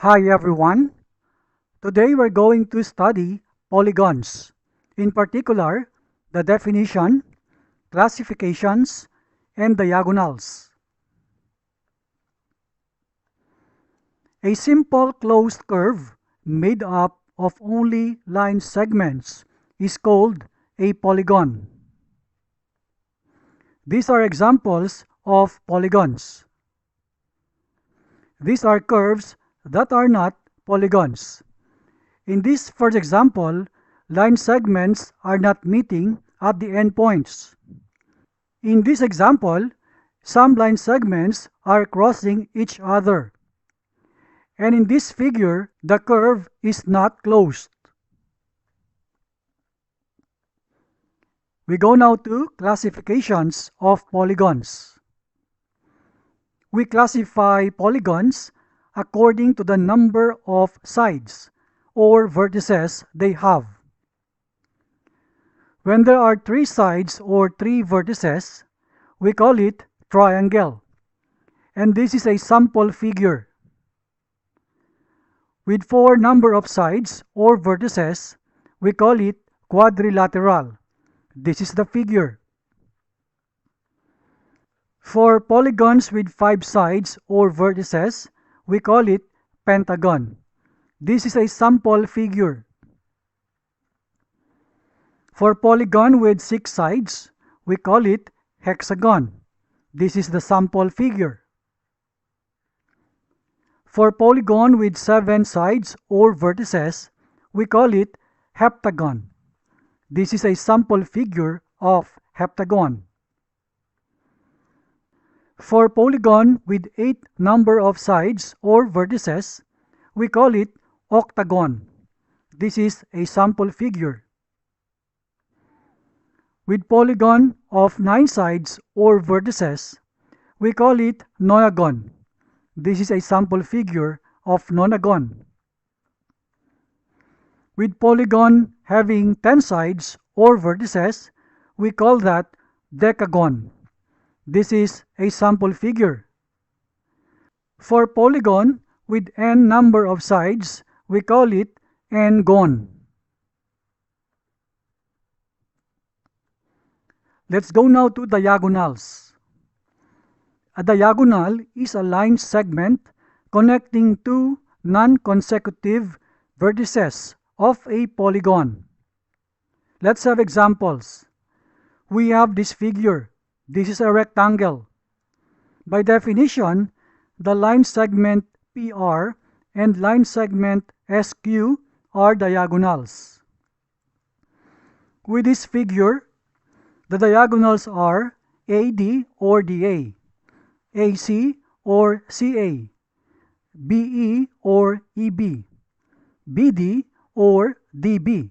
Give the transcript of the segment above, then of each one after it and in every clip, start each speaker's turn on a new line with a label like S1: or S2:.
S1: Hi everyone. Today we're going to study polygons. In particular, the definition, classifications, and diagonals. A simple closed curve made up of only line segments is called a polygon. These are examples of polygons. These are curves that are not polygons. In this first example, line segments are not meeting at the endpoints. In this example, some line segments are crossing each other. And in this figure, the curve is not closed. We go now to classifications of polygons. We classify polygons according to the number of sides or vertices they have. When there are 3 sides or 3 vertices, we call it triangle. And this is a sample figure. With 4 number of sides or vertices, we call it quadrilateral. This is the figure. For polygons with 5 sides or vertices, we call it pentagon. This is a sample figure. For polygon with 6 sides, we call it hexagon. This is the sample figure. For polygon with 7 sides or vertices, we call it heptagon. This is a sample figure of heptagon. For polygon with 8 number of sides or vertices, we call it octagon. This is a sample figure. With polygon of 9 sides or vertices, we call it nonagon. This is a sample figure of nonagon. With polygon having 10 sides or vertices, we call that decagon. This is a sample figure. For polygon with n number of sides, we call it n-gon. Let's go now to diagonals. A diagonal is a line segment connecting 2 non-consecutive vertices of a polygon. Let's have examples. We have this figure. This is a rectangle. By definition, the line segment PR and line segment SQ are diagonals. With this figure, the diagonals are AD or DA, AC or CA, BE or EB, BD or DB,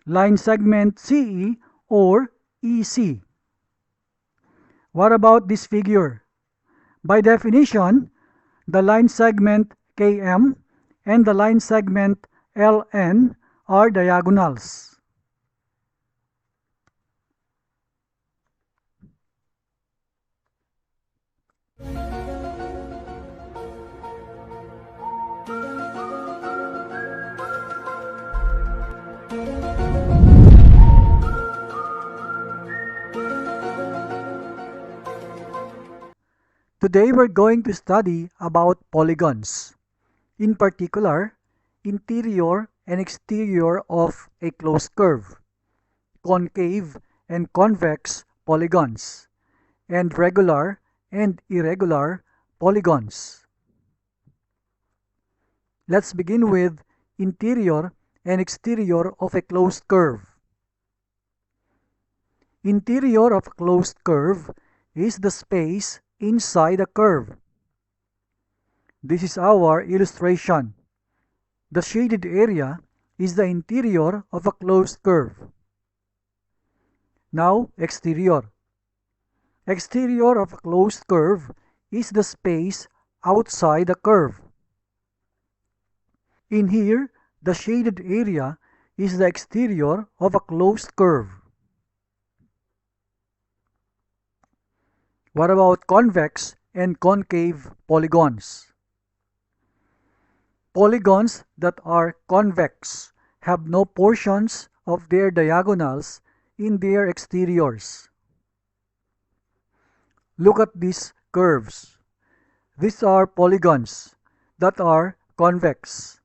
S1: line segment CE or EC. What about this figure? By definition, the line segment KM and the line segment LN are diagonals. Today we're going to study about polygons. In particular, interior and exterior of a closed curve, concave and convex polygons, and regular and irregular polygons. Let's begin with interior and exterior of a closed curve. Interior of a closed curve is the space inside a curve. This is our illustration. The shaded area is the interior of a closed curve. Now, exterior. Exterior of a closed curve is the space outside the curve. In here, the shaded area is the exterior of a closed curve. What about convex and concave polygons? Polygons that are convex have no portions of their diagonals in their exteriors. Look at these curves. These are polygons that are convex.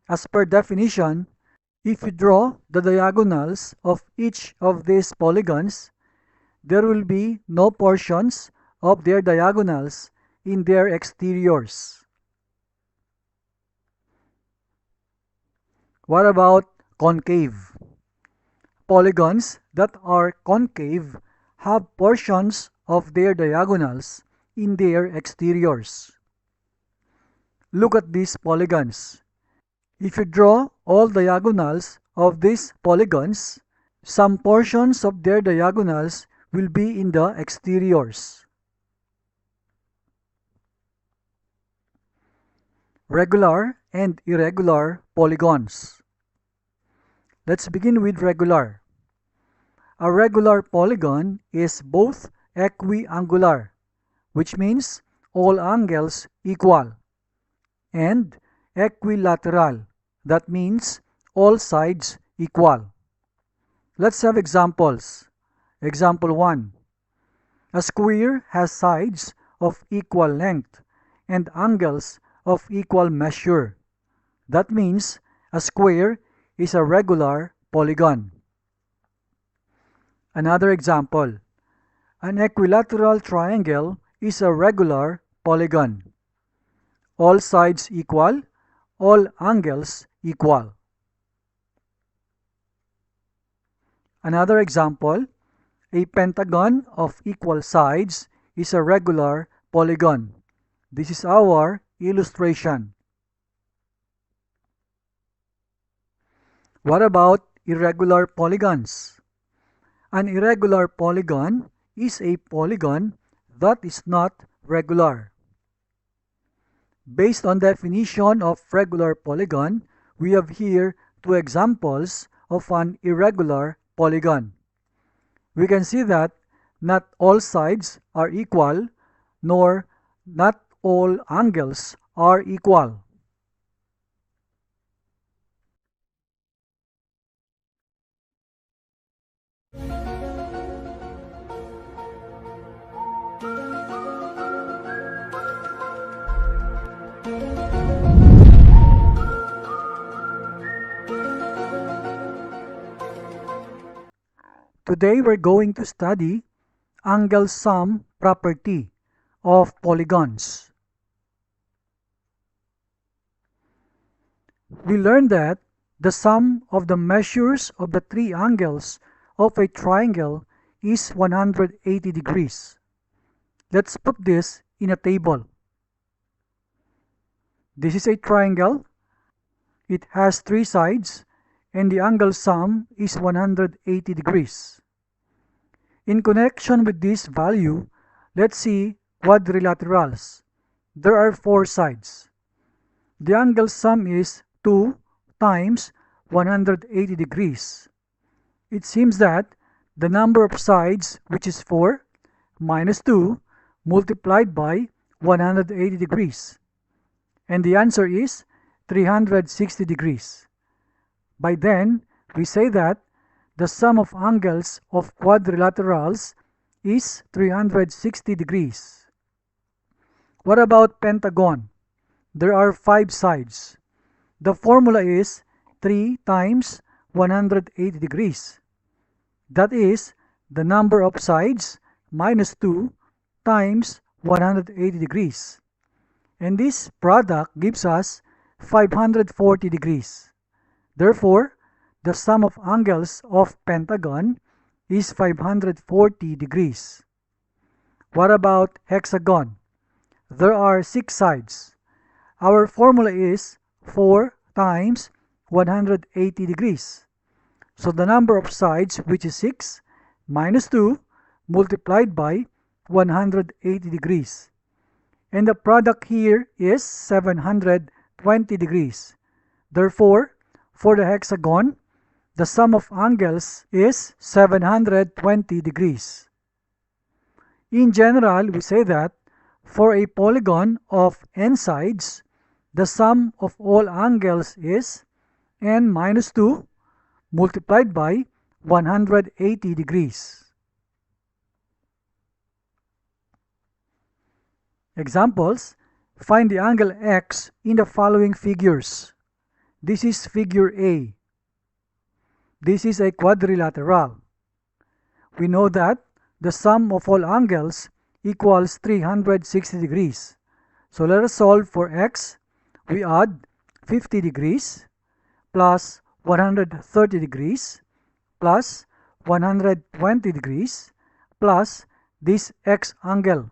S1: As per definition, if you draw the diagonals of each of these polygons, there will be no portions of their diagonals in their exteriors. What about concave? Polygons that are concave have portions of their diagonals in their exteriors. Look at these polygons. If you draw all diagonals of these polygons, some portions of their diagonals will be in the exteriors. Regular and irregular polygons. Let's begin with regular. A regular polygon is both equiangular, which means all angles equal, and equilateral, that means all sides equal. Let's have examples. Example 1. A square has sides of equal length and angles of equal measure. That means a square is a regular polygon. Another example. An equilateral triangle is a regular polygon. All sides equal, all angles equal. Another example, a pentagon of equal sides is a regular polygon. This is our illustration. What about irregular polygons? An irregular polygon is a polygon that is not regular. Based on definition of regular polygon, we have here two examples of an irregular polygon. We can see that not all sides are equal, nor not all angles are equal. Today we're going to study angle sum property of polygons. We learned that the sum of the measures of the three angles of a triangle is 180 degrees. Let's put this in a table. This is a triangle. It has three sides, and the angle sum is 180 degrees. In connection with this value, let's see quadrilaterals. There are four sides. The angle sum is 2 times 180 degrees. It seems that the number of sides, which is 4, minus 2, multiplied by 180 degrees. And the answer is 360 degrees. By then, we say that the sum of angles of quadrilaterals is 360 degrees. What about pentagon? There are 5 sides. The formula is 3 times 180 degrees. That is the number of sides minus 2 times 180 degrees. And this product gives us 540 degrees. Therefore, the sum of angles of pentagon is 540 degrees. What about hexagon? There are 6 sides. Our formula is 4 times 180 degrees. So the number of sides, which is 6, minus 2, multiplied by 180 degrees. And the product here is 720 degrees. Therefore, for the hexagon, the sum of angles is 720 degrees. In general, we say that for a polygon of n sides, the sum of all angles is n minus 2 multiplied by 180 degrees. Examples: find the angle x in the following figures. This is figure A. This is a quadrilateral. We know that the sum of all angles equals 360 degrees. So let us solve for x. We add 50 degrees plus 130 degrees plus 120 degrees plus this x angle.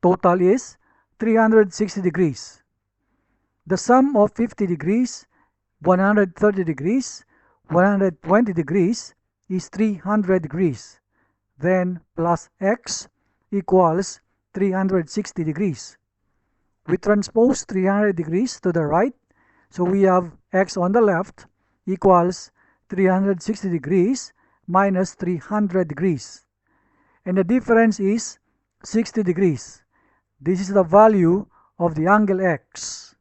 S1: Total is 360 degrees. The sum of 50 degrees, 130 degrees, 120 degrees is 300 degrees. Then plus x equals 360 degrees. We transpose 300 degrees to the right, so we have x on the left equals 360 degrees minus 300 degrees. And the difference is 60 degrees. This is the value of the angle x.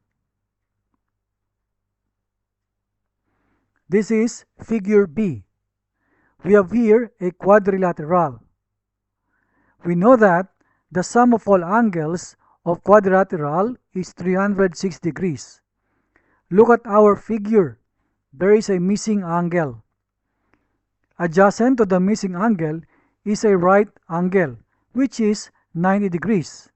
S1: This is figure B. We have here a quadrilateral. We know that the sum of all angles of quadrilateral is 360 degrees. Look at our figure. There is a missing angle. Adjacent to the missing angle is a right angle, which is 90 degrees.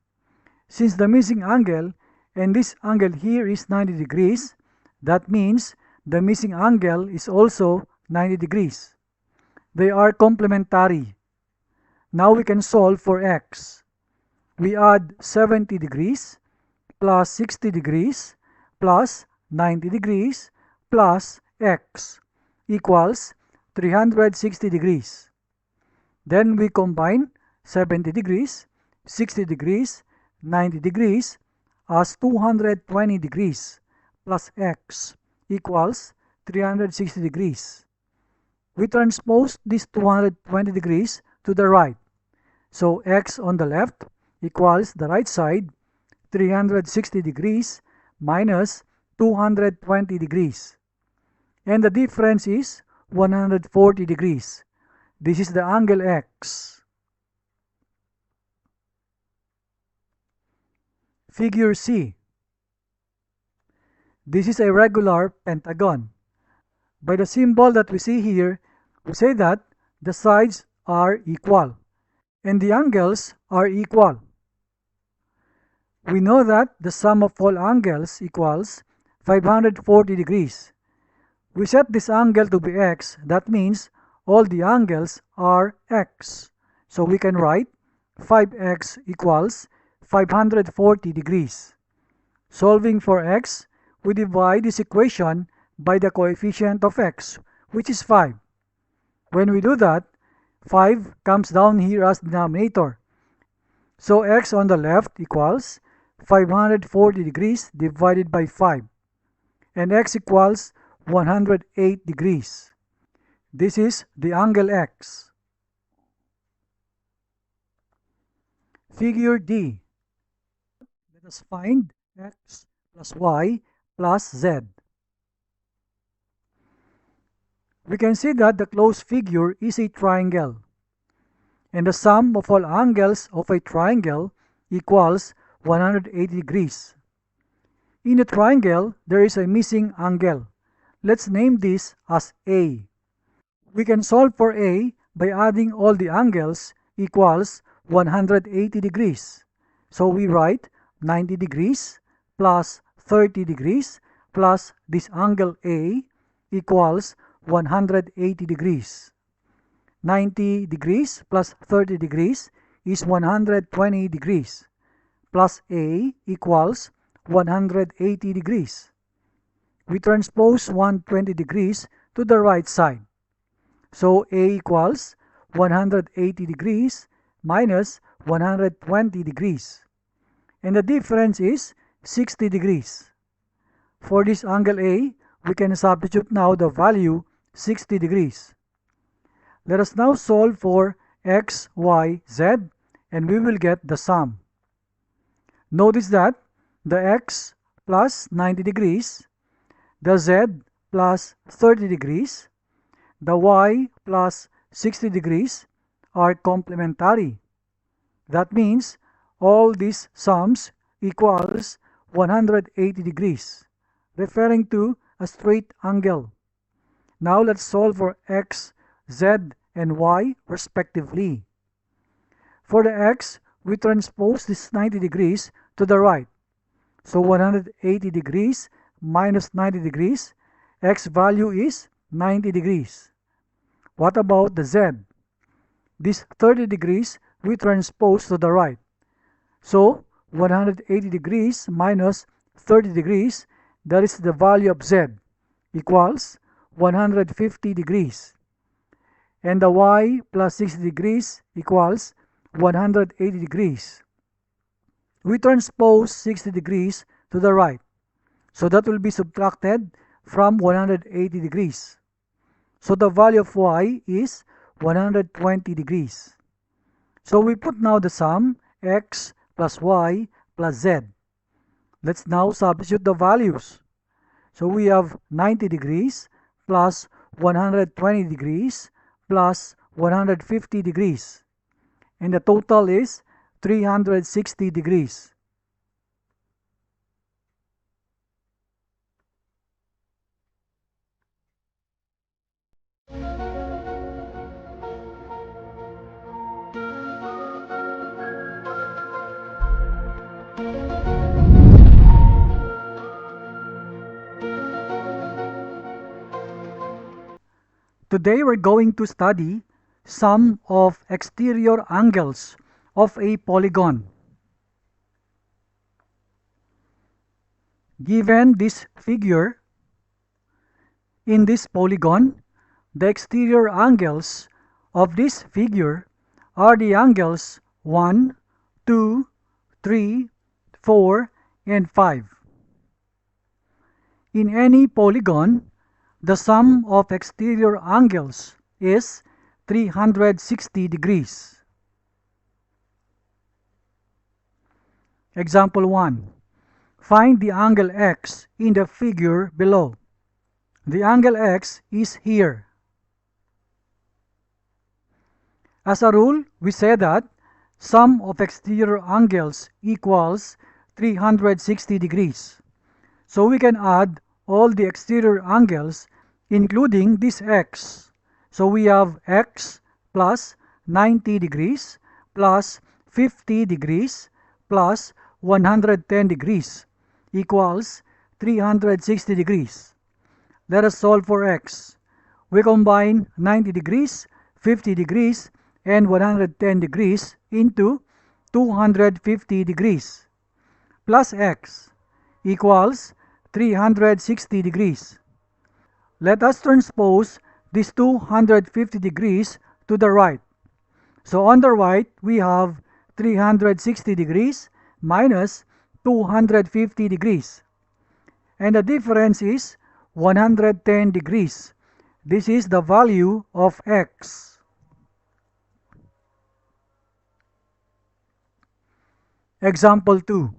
S1: Since the missing angle and this angle here is 90 degrees, that means the missing angle is also 90 degrees. They are complementary. Now we can solve for x. We add 70 degrees plus 60 degrees plus 90 degrees plus x equals 360 degrees. Then we combine 70 degrees, 60 degrees, 90 degrees as 220 degrees plus x equals 360 degrees. We transpose this 220 degrees to the right. So x on the left equals the right side 360 degrees minus 220 degrees. And the difference is 140 degrees. This is the angle x. Figure C. This is a regular pentagon. By the symbol that we see here, we say that the sides are equal and the angles are equal. We know that the sum of all angles equals 540 degrees. We set this angle to be x. That means all the angles are x. So we can write 5x equals 540 degrees. Solving for x, we divide this equation by the coefficient of x, which is 5. When we do that, 5 comes down here as denominator. So x on the left equals 540 degrees divided by 5. And x equals 108 degrees. This is the angle x. Figure D. Let us find x plus y plus z. We can see that the closed figure is a triangle, and the sum of all angles of a triangle equals 180 degrees. In the triangle, there is a missing angle. Let's name this as A. We can solve for A by adding all the angles equals 180 degrees. So we write 90 degrees plus 30 degrees plus this angle A equals 180 degrees. 90 degrees plus 30 degrees is 120 degrees. Plus A equals 180 degrees. We transpose 120 degrees to the right side. So A equals 180 degrees minus 120 degrees. And the difference is 60 degrees. For this angle A, we can substitute now the value 60 degrees. Let us now solve for x, y, z, and we will get the sum. Notice that the x plus 90 degrees, the z plus 30 degrees, the y plus 60 degrees are complementary. That means all these sums equals 180 degrees, referring to a straight angle. Now let's solve for x, z, and y respectively. For the x, we transpose this 90 degrees to the right. So 180 degrees minus 90 degrees, x value is 90 degrees. What about the z? This 30 degrees we transpose to the right. So 180 degrees minus 30 degrees, that is the value of z, equals 150 degrees. And the y plus 60 degrees equals 180 degrees. We transpose 60 degrees to the right. So that will be subtracted from 180 degrees. So the value of y is 120 degrees. So we put now the sum x plus y plus z. Let's now substitute the values. So we have 90 degrees plus 120 degrees plus 150 degrees. And the total is 360 degrees. Today we're going to study sum of exterior angles of a polygon. Given this figure, in this polygon, the exterior angles of this figure are the angles 1, 2, 3, 4, and 5. In any polygon, the sum of exterior angles is 360 degrees. Example 1. Find the angle x in the figure below. The angle x is here. As a rule, we say that sum of exterior angles equals 360 degrees. So we can add all the exterior angles including this x. So we have x plus 90 degrees plus 50 degrees plus 110 degrees equals 360 degrees. Let us solve for x. We combine 90 degrees, 50 degrees, and 110 degrees into 250 degrees plus x equals 360 degrees. Let us transpose this 250 degrees to the right. So on the right, we have 360 degrees minus 250 degrees. And the difference is 110 degrees. This is the value of x. Example 2.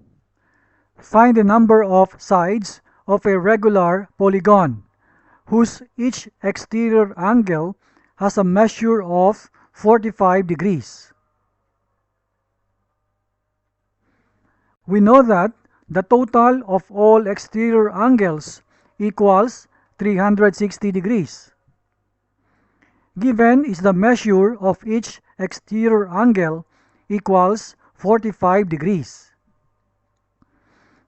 S1: Find the number of sides of a regular polygon whose each exterior angle has a measure of 45 degrees. We know that the total of all exterior angles equals 360 degrees. Given is the measure of each exterior angle equals 45 degrees.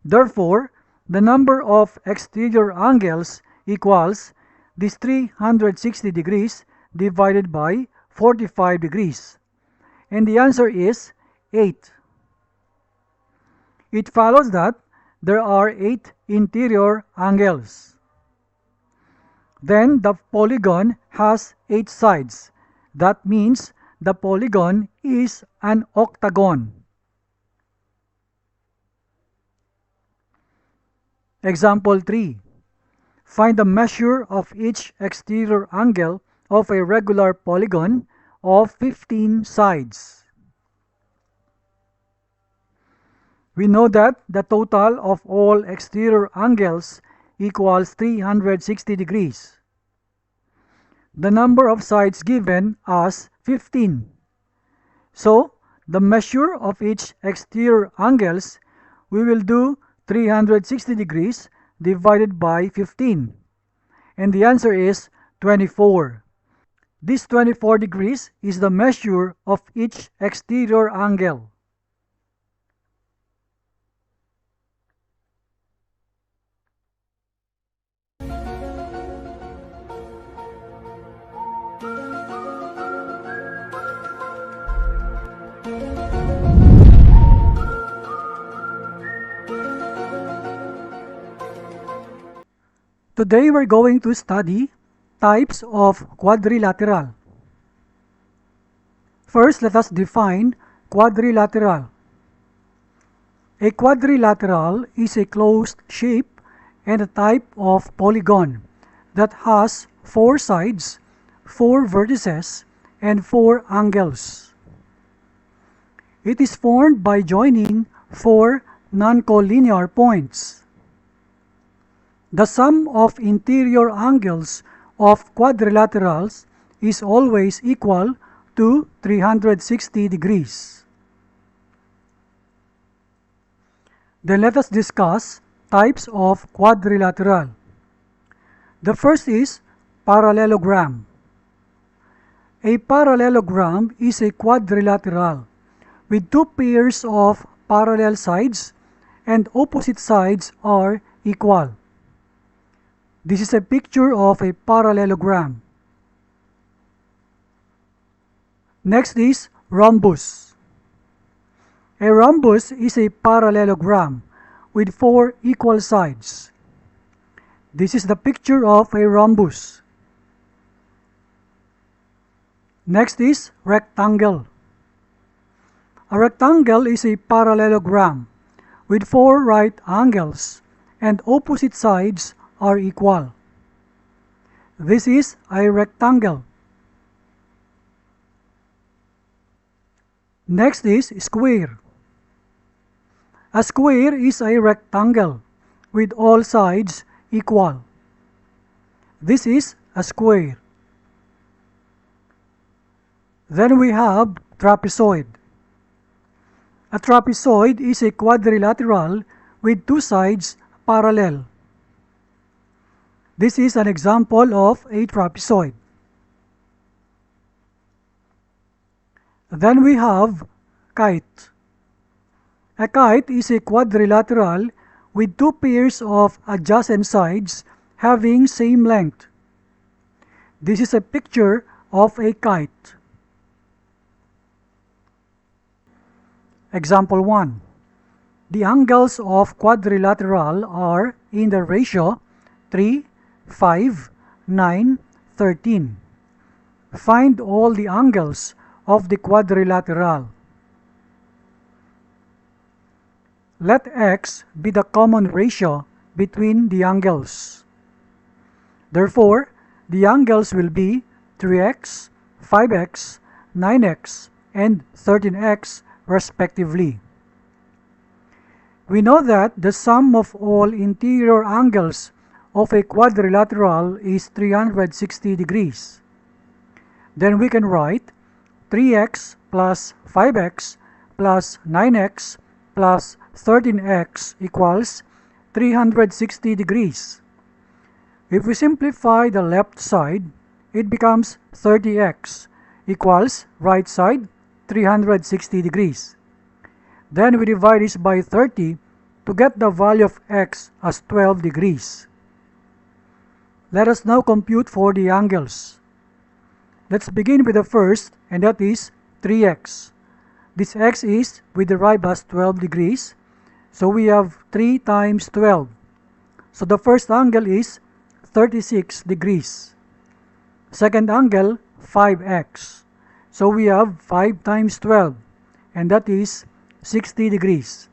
S1: Therefore, the number of exterior angles equals this 360 degrees divided by 45 degrees. And the answer is 8. It follows that there are 8 interior angles. Then the polygon has 8 sides. That means the polygon is an octagon. Example 3. Find the measure of each exterior angle of a regular polygon of 15 sides. We know that the total of all exterior angles equals 360 degrees. The number of sides given as 15. So, the measure of each exterior angles, we will do 360 degrees divided by 15. And the answer is 24. This 24 degrees is the measure of each exterior angle. Today we're going to study types of quadrilateral. First, let us define quadrilateral. A quadrilateral is a closed shape and a type of polygon that has 4 sides, 4 vertices, and 4 angles. It is formed by joining 4 non-collinear points. The sum of interior angles of quadrilaterals is always equal to 360 degrees. Then let us discuss types of quadrilateral. The first is parallelogram. A parallelogram is a quadrilateral with 2 pairs of parallel sides and opposite sides are equal. This is a picture of a parallelogram. Next is rhombus. A rhombus is a parallelogram with 4 equal sides. This is the picture of a rhombus. Next is rectangle. A rectangle is a parallelogram with 4 right angles and opposite sides are equal. This is a rectangle. Next is square. A square is a rectangle with all sides equal. This is a square. Then we have trapezoid. A trapezoid is a quadrilateral with 2 sides parallel. This is an example of a trapezoid. Then we have kite. A kite is a quadrilateral with 2 pairs of adjacent sides having same length. This is a picture of a kite. Example 1. The angles of quadrilateral are in the ratio 3, 5, 9, 13. Find all the angles of the quadrilateral. Let x be the common ratio between the angles. Therefore, the angles will be 3x, 5x, 9x, and 13x respectively. We know that the sum of all interior angles of a quadrilateral is 360 degrees. Then we can write 3x plus 5x plus 9x plus 13x equals 360 degrees. If we simplify the left side, it becomes 30x equals right side 360 degrees. Then we divide this by 30 to get the value of x as 12 degrees. Let us now compute for the angles. Let's begin with the first, and that is 3x. This x is, we derive as 12 degrees. So we have 3 times 12. So the first angle is 36 degrees. Second angle, 5x. So we have 5 times 12, and that is 60 degrees.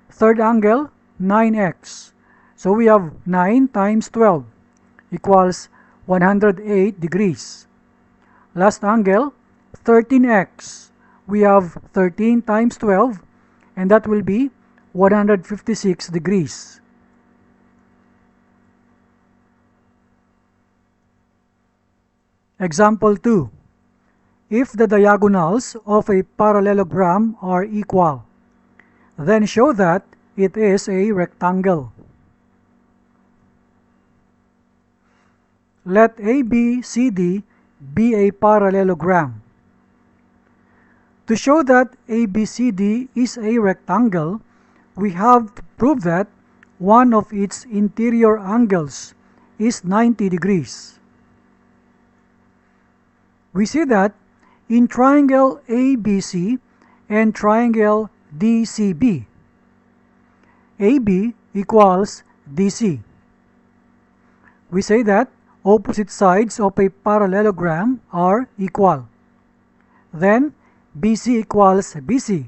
S1: Third angle, 9x. So we have 9 times 12 equals 108 degrees. Last angle, 13x. We have 13 times 12, and that will be 156 degrees. Example 2. If the diagonals of a parallelogram are equal, then show that it is a rectangle. Let ABCD be a parallelogram. To show that ABCD is a rectangle, we have to prove that one of its interior angles is 90 degrees. We see that in triangle ABC and triangle DCB, AB equals DC. We say that opposite sides of a parallelogram are equal. Then BC equals BC.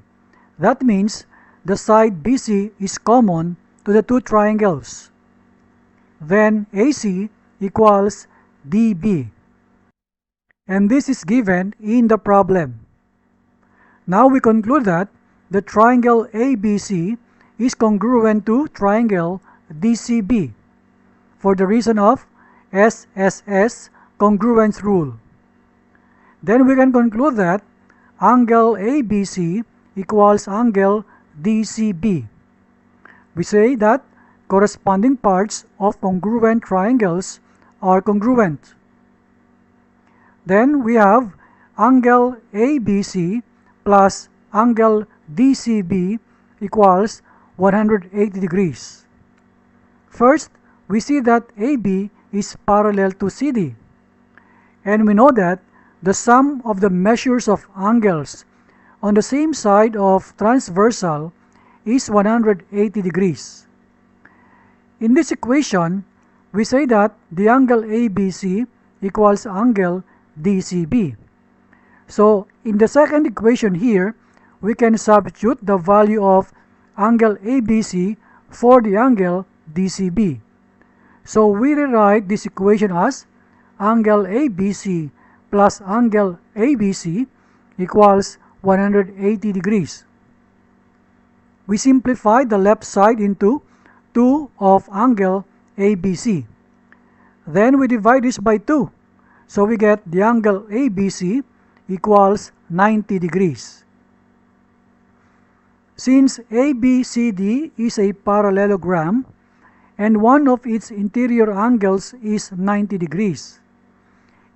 S1: That means the side BC is common to the two triangles. Then AC equals DB. And this is given in the problem. Now we conclude that the triangle ABC is congruent to triangle DCB for the reason of SSS congruence rule. Then we can conclude that angle ABC equals angle DCB. We say that corresponding parts of congruent triangles are congruent. Then we have angle ABC plus angle DCB equals 180 degrees. First, we see that AB is parallel to CD, and we know that the sum of the measures of angles on the same side of transversal is 180 degrees. In this equation, we say that the angle ABC equals angle DCB. So, in the second equation here, we can substitute the value of angle ABC for the angle DCB. So, we rewrite this equation as angle ABC plus angle ABC equals 180 degrees. We simplify the left side into 2 of angle ABC. Then we divide this by 2. So we get the angle ABC equals 90 degrees. Since ABCD is a parallelogram and one of its interior angles is 90 degrees,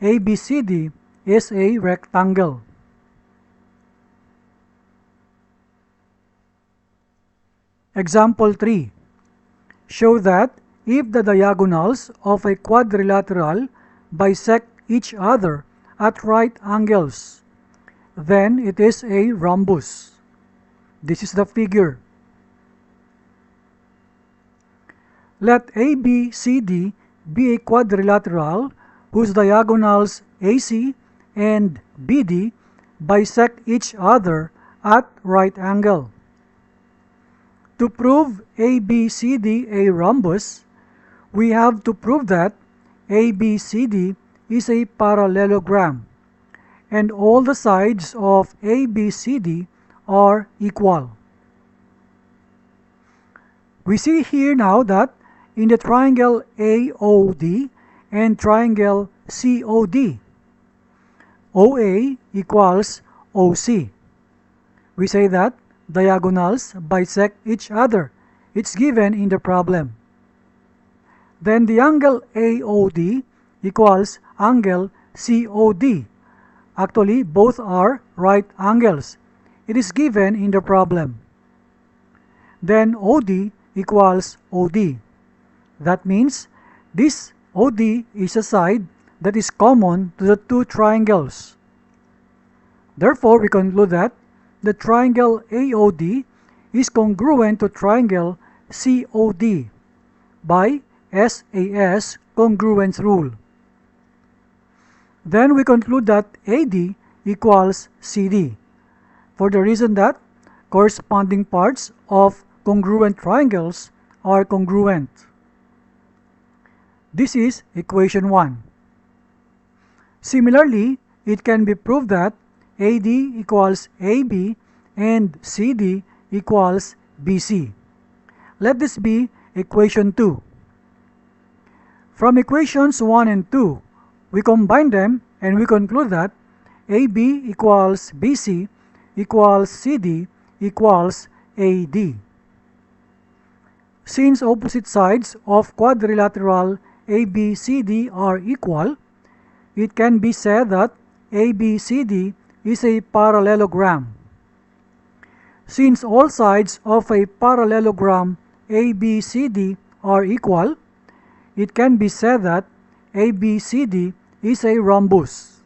S1: ABCD is a rectangle. Example 3. Show that if the diagonals of a quadrilateral bisect each other at right angles, then it is a rhombus. This is the figure. Let ABCD be a quadrilateral whose diagonals AC and BD bisect each other at right angle. To prove ABCD a rhombus, we have to prove that ABCD is a parallelogram and all the sides of ABCD are equal. We see here now that in the triangle AOD and triangle COD, OA equals OC. We say that diagonals bisect each other. It's given in the problem. Then the angle AOD equals angle COD. Actually, both are right angles. It is given in the problem. Then OD equals OD. That means this OD is a side that is common to the two triangles. Therefore, we conclude that the triangle AOD is congruent to triangle COD by SAS congruence rule. Then we conclude that AD equals CD for the reason that corresponding parts of congruent triangles are congruent. This is equation 1. Similarly, it can be proved that AD equals AB and CD equals BC. Let this be equation 2. From equations 1 and 2, we combine them and we conclude that AB equals BC equals CD equals AD. Since opposite sides of quadrilateral ABCD are equal, it can be said that ABCD is a parallelogram. Since all sides of a parallelogram ABCD are equal, it can be said that ABCD is a rhombus.